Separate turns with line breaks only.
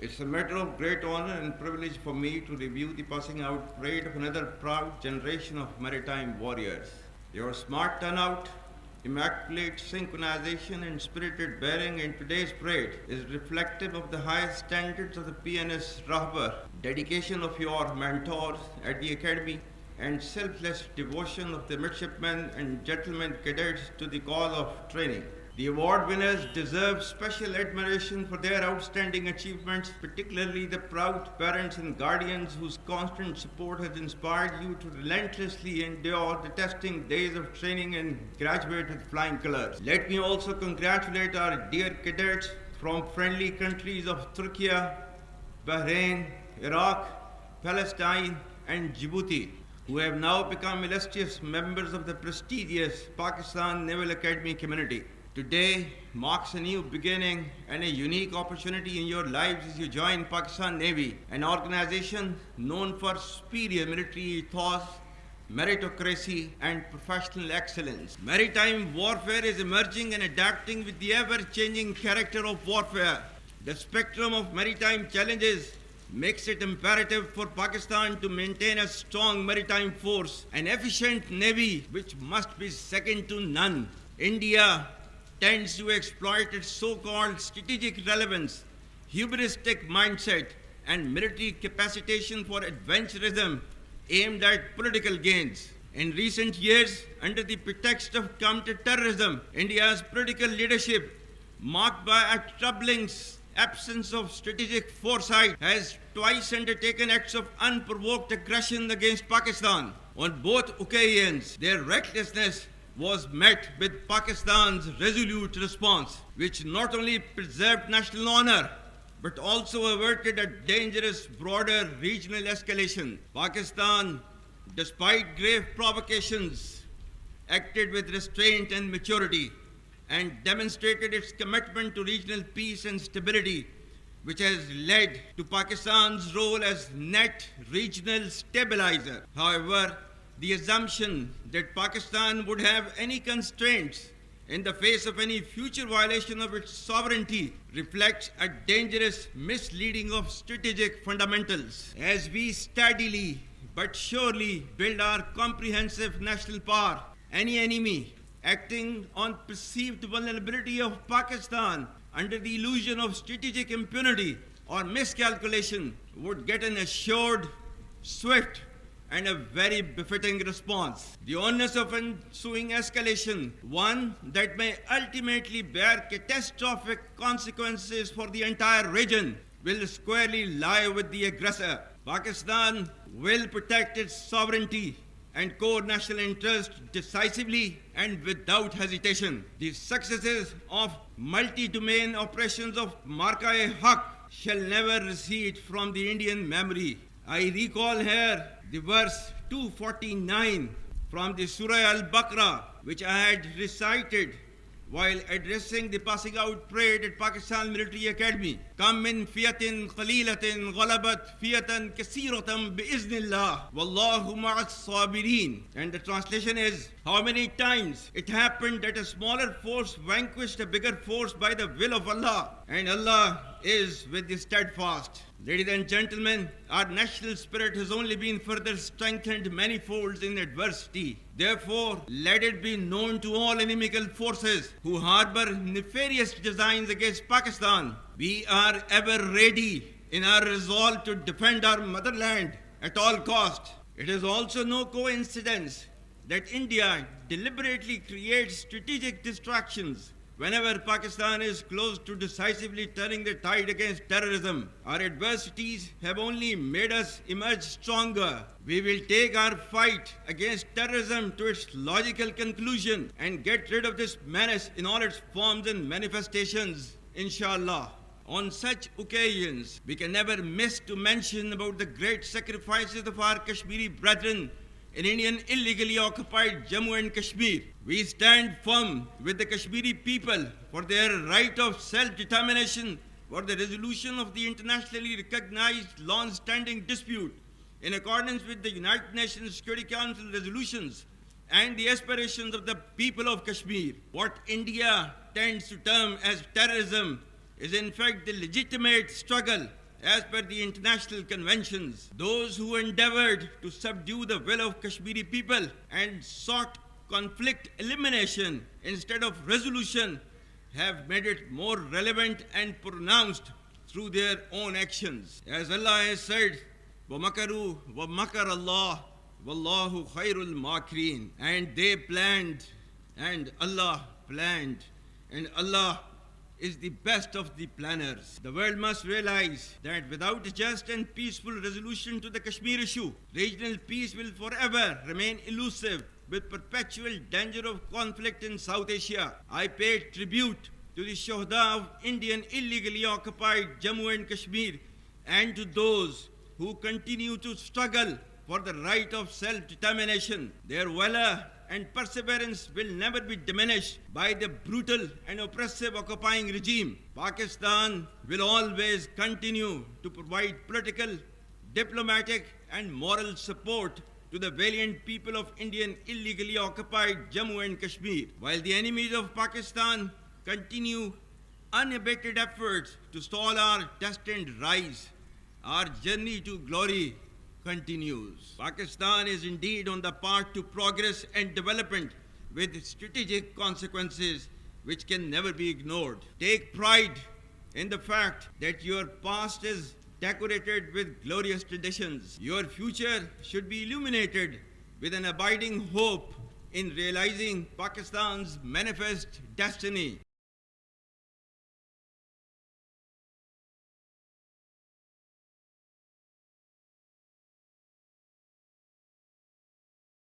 It's a matter of great honor and privilege for me to review the passing out parade of another proud generation of maritime warriors. Your smart turnout, immaculate synchronization and spirited bearing in today's parade is reflective of the highest standards of the PNS Rahbar, dedication of your mentors at the academy, and selfless devotion of the midshipmen and gentlemen cadets to the cause of training. The award winners deserve special admiration for their outstanding achievements, particularly the proud parents and guardians whose constant support has inspired you to relentlessly endure the testing days of training and graduate with flying colors. Let me also congratulate our dear cadets from friendly countries of Turkey, Bahrain, Iraq, Palestine, and Djibouti, who have now become illustrious members of the prestigious Pakistan Naval Academy community. Today marks a new beginning and a unique opportunity in your lives as you join Pakistan Navy, an organization known for superior military ethos, meritocracy, and professional excellence. Maritime warfare is emerging and adapting with the ever-changing character of warfare. The spectrum of maritime challenges makes it imperative for Pakistan to maintain a strong maritime force, an efficient navy which must be second to none. India tends to exploit its so-called strategic relevance, hubristic mindset, and military capacitation for adventurism aimed at political gains. In recent years, under the pretext of counter-terrorism, India's political leadership, marked by a troubling absence of strategic foresight, has twice undertaken acts of unprovoked aggression against Pakistan. On both occasions, their recklessness was met with Pakistan's resolute response, which not only preserved national honor, but also averted a dangerous broader regional escalation. Pakistan, despite grave provocations, acted with restraint and maturity and demonstrated its commitment to regional peace and stability, which has led to Pakistan's role as net regional stabilizer. However, the assumption that Pakistan would have any constraints in the face of any future violation of its sovereignty reflects a dangerous misleading of strategic fundamentals. As we steadily but surely build our comprehensive national power, any enemy acting on perceived vulnerability of Pakistan under the illusion of strategic impunity or miscalculation would get an assured, swift, and a very befitting response. The onus of ensuing escalation, one that may ultimately bear catastrophic consequences for the entire region, will squarely lie with the aggressor. Pakistan will protect its sovereignty and core national interest decisively and without hesitation. The successes of multi-domain operations of Marka-e-Haq shall never recede from the Indian memory. I recall here the verse 249 from the Surah Al-Baqarah, which I had recited while addressing the passing out parade at Pakistan Military Academy. Kam min fiyatin qalilatin ghalabat fiyatan kaseeratan biiznillah wallahu ma'as sabirin. And the translation is, how many times it happened that a smaller force vanquished a bigger force by the will of Allah, and Allah is with the steadfast. Ladies and gentlemen, our national spirit has only been further strengthened many folds in adversity. Therefore, let it be known to all inimical forces who harbor nefarious designs against Pakistan, we are ever ready in our resolve to defend our motherland at all cost. It is also no coincidence that India deliberately creates strategic distractions whenever Pakistan is close to decisively turning the tide against terrorism. Our adversities have only made us emerge stronger. We will take our fight against terrorism to its logical conclusion and get rid of this menace in all its forms and manifestations, inshallah. On such occasions, we can never miss to mention about the great sacrifices of our Kashmiri brethren in Indian illegally occupied Jammu and Kashmir. We stand firm with the Kashmiri people for their right of self-determination, for the resolution of the internationally recognized long-standing dispute in accordance with the United Nations Security Council resolutions and the aspirations of the people of Kashmir. What India tends to term as terrorism is in fact the legitimate struggle as per the international conventions. Those who endeavored to subdue the will of Kashmiri people and sought conflict elimination instead of resolution have made it more relevant and pronounced through their own actions. As Allah has said, وَمَكَرُوا وَمَكَرَ اللَّهُ وَاللَّهُ خَيْرُ الْمَاكِرِينَ. And they planned, and Allah planned, and Allah is the best of the planners. The world must realize that without a just and peaceful resolution to the Kashmir issue, regional peace will forever remain elusive, with perpetual danger of conflict in South Asia. I pay tribute to the Shuhada of Indian illegally occupied Jammu and Kashmir and to those who continue to struggle for the right of self-determination. Their valor and perseverance will never be diminished by the brutal and oppressive occupying regime. Pakistan will always continue to provide political, diplomatic and moral support to the valiant people of Indian illegally occupied Jammu and Kashmir, while the enemies of Pakistan continue unabated efforts to stall our destined rise. Our journey to glory continues. Pakistan is indeed on the path to progress and development with strategic consequences which can never be ignored. Take pride in the fact that your past is decorated with glorious traditions. Your future should be illuminated with an abiding hope in realizing Pakistan's manifest destiny.